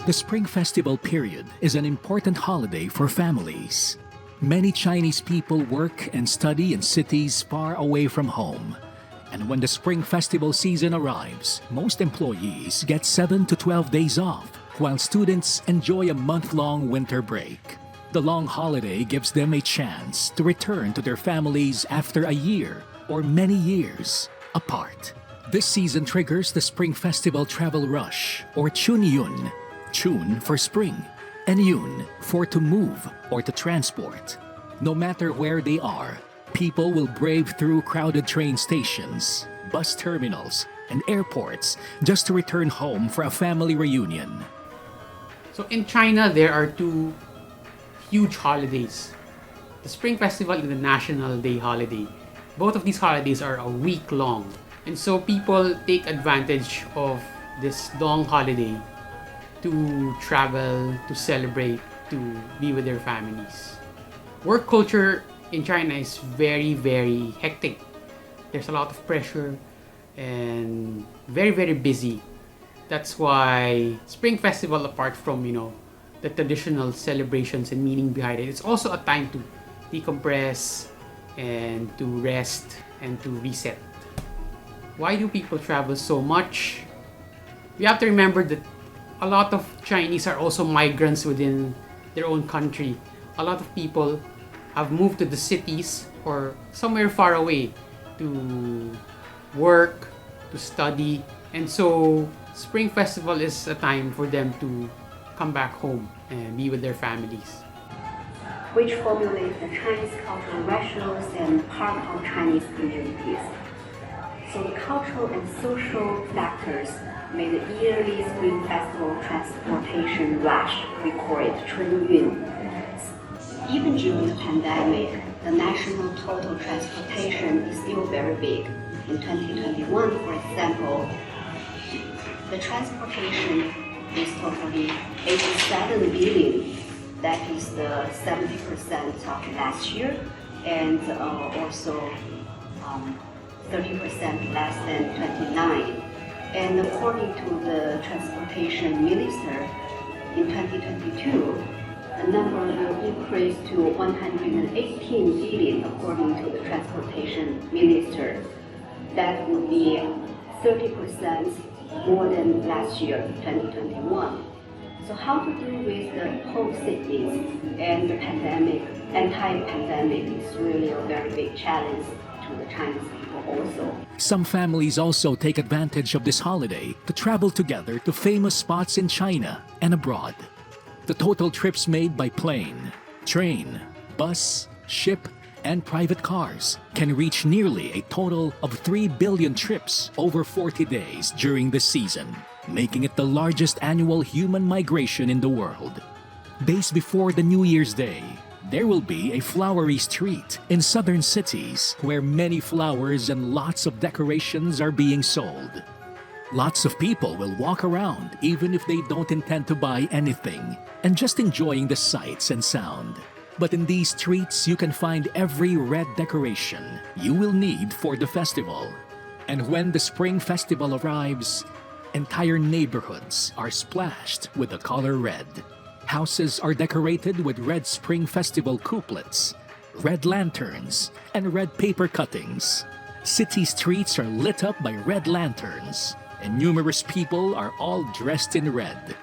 The Spring Festival period is an important holiday for families. Many Chinese people work and study in cities far away from home. And when the Spring Festival season arrives, most employees get 7 to 12 days off, while students enjoy a month-long winter break. The long holiday gives them a chance to return to their families after a year or many years apart. This season triggers the Spring Festival travel rush, or Chunyun. Chun for spring, and Yun for to move or to transport. No matter where they are, people will brave through crowded train stations, bus terminals, and airports just to return home for a family reunion. So in China, there are two huge holidays. The Spring Festival and the National Day holiday. Both of these holidays are a week long. And so people take advantage of this long holiday to travel, to celebrate, to be with their families. Work culture in China is very, very hectic. There's a lot of pressure and very, very busy. That's why Spring Festival, apart from, the traditional celebrations and meaning behind it, it's also a time to decompress and to rest and to reset. Why do people travel so much? We have to remember that a lot of Chinese are also migrants within their own country. A lot of people have moved to the cities or somewhere far away to work, to study. And so Spring Festival is a time for them to come back home and be with their families. Which formulate the Chinese cultural rituals and part of Chinese communities. So the cultural and social factors made the yearly Spring Festival transportation rush we call it Chunyun. Even during the pandemic, the national total transportation is still very big. In 2021, for example, the transportation is totally 87 billion. That is the 70% of last year, and also 30% less than 29. And according to the Transportation Minister, in 2022, the number will increase to 118 billion according to the Transportation Minister. That would be 30% more than last year, 2021. So how to deal with the homesickness and the pandemic, anti-pandemic is really a very big challenge to the Chinese people also. Some families also take advantage of this holiday to travel together to famous spots in China and abroad. The total trips made by plane, train, bus, ship, and private cars can reach nearly a total of 3 billion trips over 40 days during the season, making it the largest annual human migration in the world. Days before the New Year's Day, there will be a flowery street in southern cities where many flowers and lots of decorations are being sold. Lots of people will walk around even if they don't intend to buy anything and just enjoying the sights and sound. But in these streets, you can find every red decoration you will need for the festival. And when the Spring Festival arrives, entire neighborhoods are splashed with the color red. Houses are decorated with red Spring Festival couplets, red lanterns, and red paper cuttings. City streets are lit up by red lanterns, and numerous people are all dressed in red.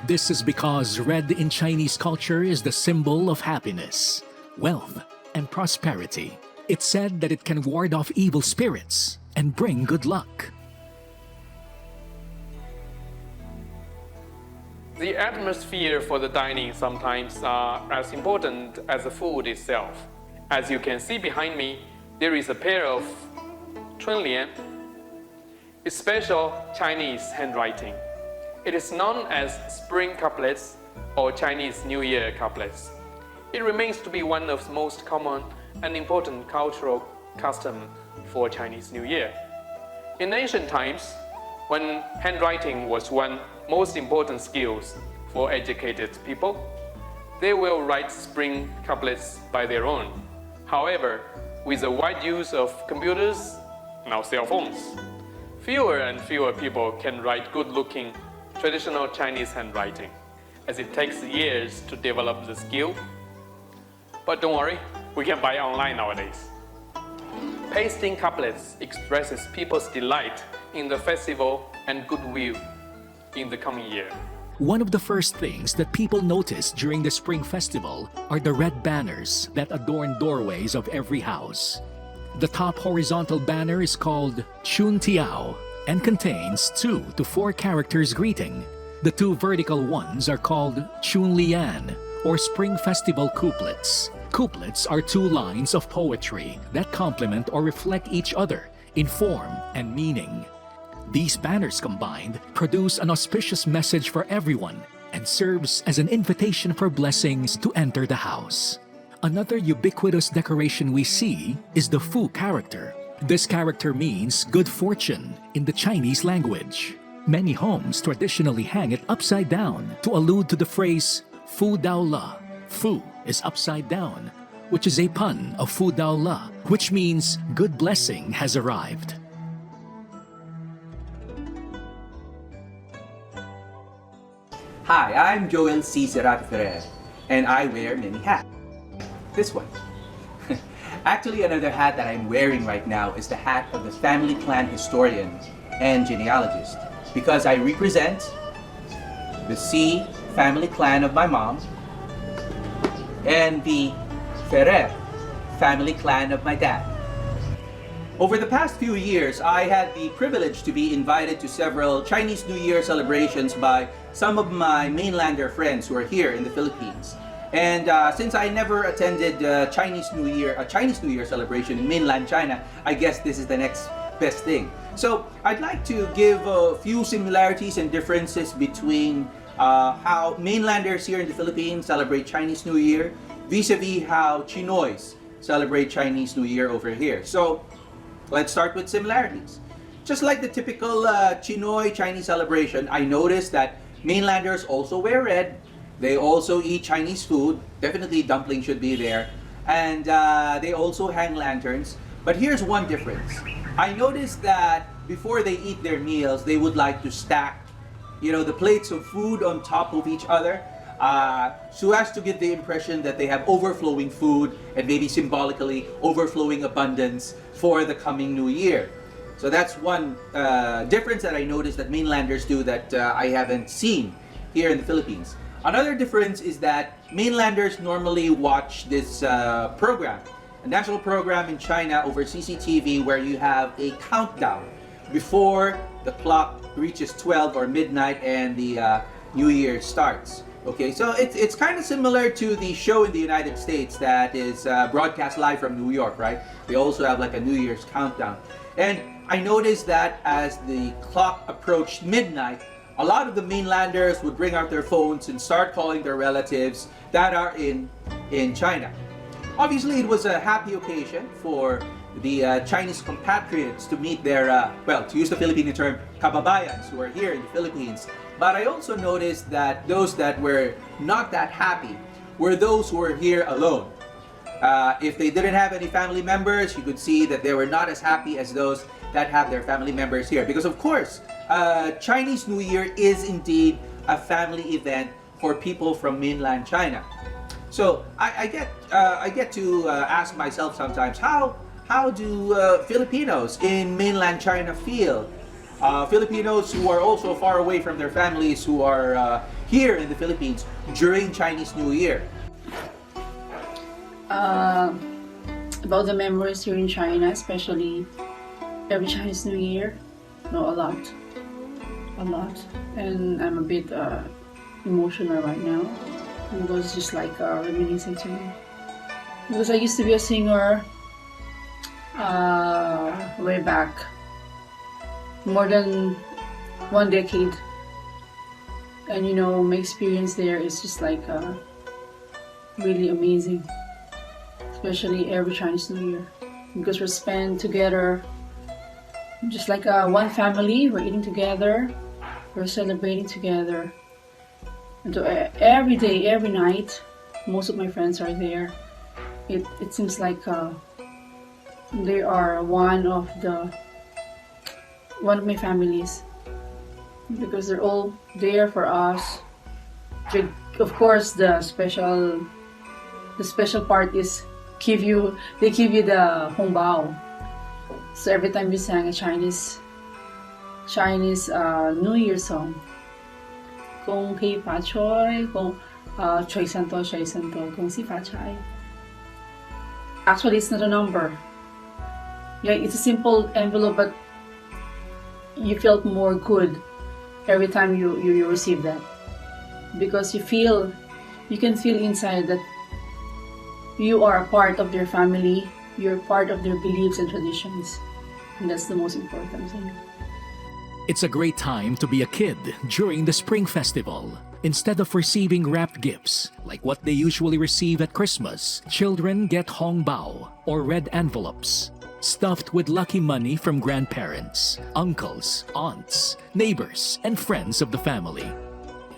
This is because red in Chinese culture is the symbol of happiness, wealth, and prosperity. It's said that it can ward off evil spirits and bring good luck. The atmosphere for the dining sometimes are as important as the food itself. As you can see behind me, there is a pair of chunlian. It's special Chinese handwriting. It is known as spring couplets or Chinese New Year couplets. It remains to be one of the most common and important cultural customs for Chinese New Year. In ancient times, when handwriting was one most important skills for educated people, they will write spring couplets by their own. However, with the wide use of computers, now cell phones, fewer and fewer people can write good-looking traditional Chinese handwriting, as it takes years to develop the skill. But don't worry, we can buy online nowadays. Pasting couplets expresses people's delight in the festival and goodwill in the coming year. One of the first things that people notice during the Spring Festival are the red banners that adorn doorways of every house. The top horizontal banner is called Chun Tiao and contains 2 to 4 characters greeting. The 2 vertical ones are called Chun Lian, or Spring Festival couplets. Couplets are 2 lines of poetry that complement or reflect each other in form and meaning. These banners combined produce an auspicious message for everyone and serves as an invitation for blessings to enter the house. Another ubiquitous decoration we see is the Fu character. This character means good fortune in the Chinese language. Many homes traditionally hang it upside down to allude to the phrase Fu Dao La. Fu is upside down, which is a pun of Fu Dao La, which means good blessing has arrived. Hi, I'm Joel C. Serrato Ferrer, and I wear many hats. This one. Actually, another hat that I'm wearing right now is the hat of the family clan historian and genealogist, because I represent the C family clan of my mom and the Ferrer family clan of my dad. Over the past few years, I had the privilege to be invited to several Chinese New Year celebrations by some of my mainlander friends who are here in the Philippines. And since I never attended a Chinese New Year celebration in mainland China, I guess this is the next best thing. So I'd like to give a few similarities and differences between how mainlanders here in the Philippines celebrate Chinese New Year vis-a-vis how Chinoys celebrate Chinese New Year over here. So let's start with similarities. Just like the typical Chinoy Chinese celebration, I noticed that mainlanders also wear red. They also eat Chinese food. Definitely dumpling should be there. And they also hang lanterns. But here's one difference. I noticed that before they eat their meals, they would like to stack, the plates of food on top of each other, so as to give the impression that they have overflowing food and maybe symbolically overflowing abundance for the coming new year. So that's one difference that I noticed that mainlanders do that I haven't seen here in the Philippines. Another difference is that mainlanders normally watch this program, a national program in China over CCTV, where you have a countdown before the clock reaches 12 or midnight and the New Year starts. Okay, so it's kind of similar to the show in the United States that is broadcast live from New York, right? They also have like a New Year's countdown. And I noticed that as the clock approached midnight, a lot of the mainlanders would bring out their phones and start calling their relatives that are in China. Obviously, it was a happy occasion for the Chinese compatriots to meet their, to use the Filipino term, kababayans, who are here in the Philippines. But I also noticed that those that were not that happy were those who were here alone. If they didn't have any family members, you could see that they were not as happy as those that have their family members here. Because of course, Chinese New Year is indeed a family event for people from mainland China. So I get to ask myself sometimes, how do Filipinos in mainland China feel? Filipinos who are also far away from their families, who are here in the Philippines during Chinese New Year. About the memories here in China, especially every Chinese New Year, no, a lot, and I'm a bit emotional right now. It was just like reminiscing to me, because I used to be a singer way back, more than 1 decade, and my experience there is just like really amazing, especially every Chinese New Year, because we're spent together just like one family. We're eating together, we're celebrating together, and so every day, every night, most of my friends are there. It seems like they are one of my families, because they're all there for us. Of course, the special part is they give you the hongbao. So every time we sang a Chinese New Year song, Gong Hei Fa Choi, Gong Choi San To, Gong Si Fa Chai. Actually, it's not a number. Yeah, it's a simple envelope, but you felt more good every time you receive that, because you can feel inside that you are a part of their family, you're part of their beliefs and traditions, and that's the most important thing. It's a great time to be a kid during the Spring Festival. Instead of receiving wrapped gifts, like what they usually receive at Christmas, children get hongbao, or red envelopes, stuffed with lucky money from grandparents, uncles, aunts, neighbors, and friends of the family.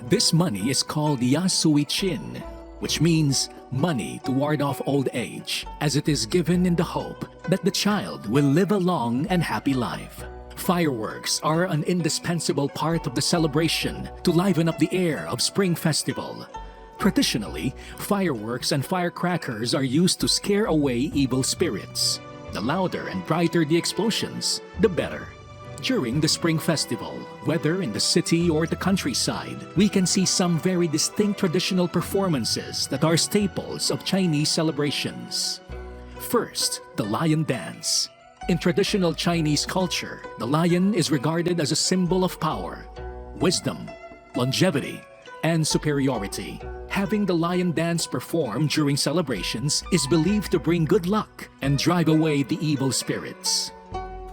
This money is called Yasui Chin, which means money to ward off old age, as it is given in the hope that the child will live a long and happy life. Fireworks are an indispensable part of the celebration to liven up the air of Spring Festival. Traditionally, fireworks and firecrackers are used to scare away evil spirits. The louder and brighter the explosions, the better. During the Spring Festival, whether in the city or the countryside, we can see some very distinct traditional performances that are staples of Chinese celebrations. First, the lion dance. In traditional Chinese culture, the lion is regarded as a symbol of power, wisdom, longevity, and superiority. Having the lion dance performed during celebrations is believed to bring good luck and drive away the evil spirits.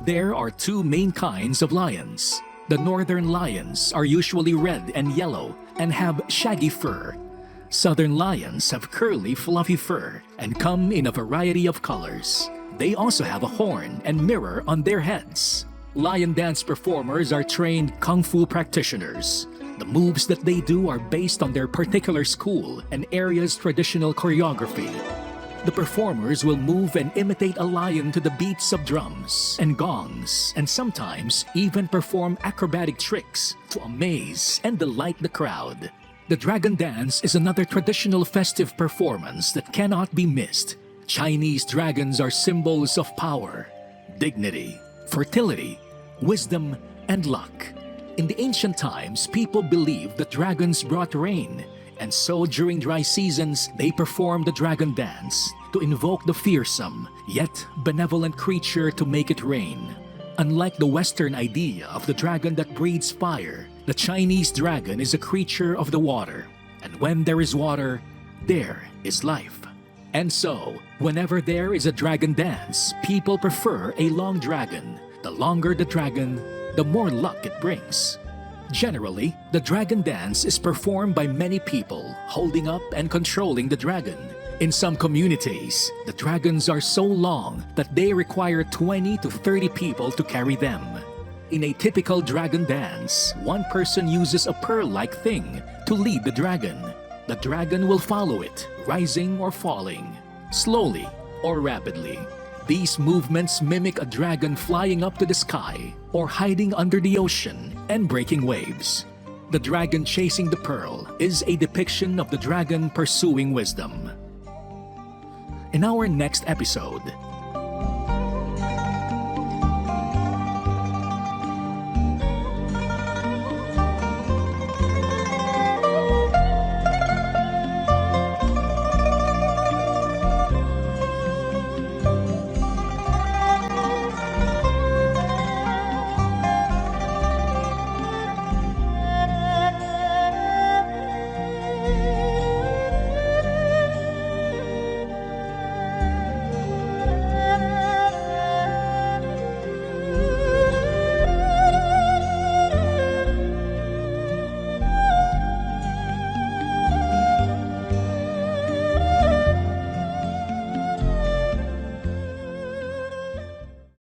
There are two main kinds of lions. The northern lions are usually red and yellow and have shaggy fur. Southern lions have curly, fluffy fur and come in a variety of colors. They also have a horn and mirror on their heads. Lion dance performers are trained kung fu practitioners. The moves that they do are based on their particular school and area's traditional choreography. The performers will move and imitate a lion to the beats of drums and gongs, and sometimes even perform acrobatic tricks to amaze and delight the crowd. The dragon dance is another traditional festive performance that cannot be missed. Chinese dragons are symbols of power, dignity, fertility, wisdom, and luck. In the ancient times, people believed that dragons brought rain, and so during dry seasons, they performed the dragon dance to invoke the fearsome, yet benevolent creature to make it rain. Unlike the Western idea of the dragon that breathes fire, the Chinese dragon is a creature of the water, and when there is water, there is life. And so, whenever there is a dragon dance, people prefer a long dragon. The longer the dragon, the more luck it brings. Generally, the dragon dance is performed by many people, holding up and controlling the dragon. In some communities, the dragons are so long that they require 20 to 30 people to carry them. In a typical dragon dance, one person uses a pearl-like thing to lead the dragon. The dragon will follow it, rising or falling, slowly or rapidly. These movements mimic a dragon flying up to the sky or hiding under the ocean and breaking waves. The dragon chasing the pearl is a depiction of the dragon pursuing wisdom. In our next episode,